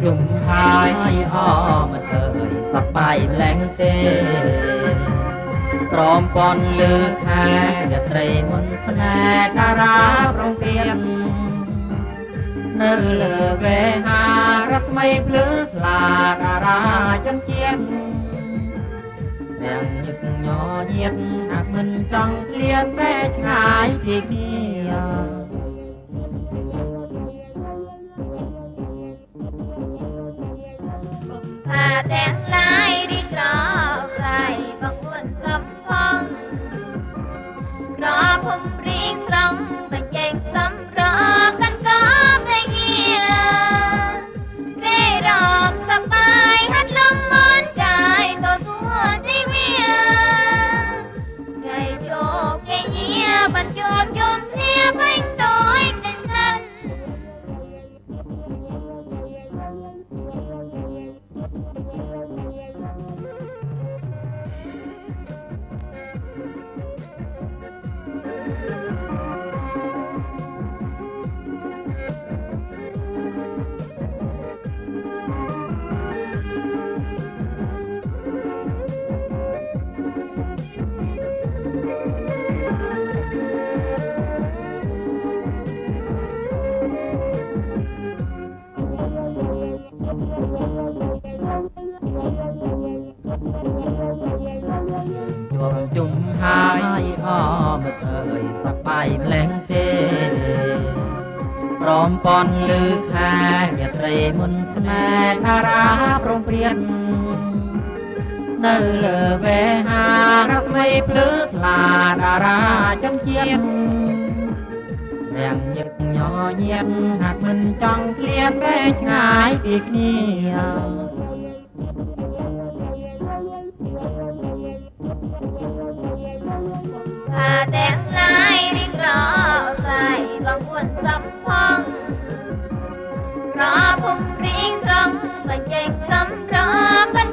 ជុំហើយអមិនអើយសប្បាយម្លែងទេក្រមពន់លើខែរាត្រីមុនស្នេហ៍តារាប្រងព្រៀននៅលើវេហារស្មីភ្លឺថ្លាតារាចន្ទជាតិរាំងញឹកញញៀតអាក់មិនចង់ឃ្លានតែឆ្ងាយពីគ្នាទាំងឡាយរីក្រខ្សែបងអួនសំផងក្រភុំរីកស្រង់បញ្ចេញសំរកាន់កបតែយារេរំសប្បាយហាត់លំមនកាយទទួលទីវាថ្ងៃជោគជ័យយាបានជួបជុំគ្នាពេញដោយក្តីស្នេហ៍ជុំហើយអមិត្តអើយសប្បាយម្លែងទេក្រមពន់លើខែរាត្រីមុនស្នេហ៍តារាប្រងព្រៀននៅលើវេហារស្មីភ្លឺថ្លាតារាចន្ទជាតិរាំងញឹកញញៀនហាក់មិនចង់ឃ្លានតែឆ្ងាយពីគ្នាទាំងឡាយរីក្រខ្សែបងអួនសំផងក្រភុំរីកស្រង់បញ្ចេញសំរកាន់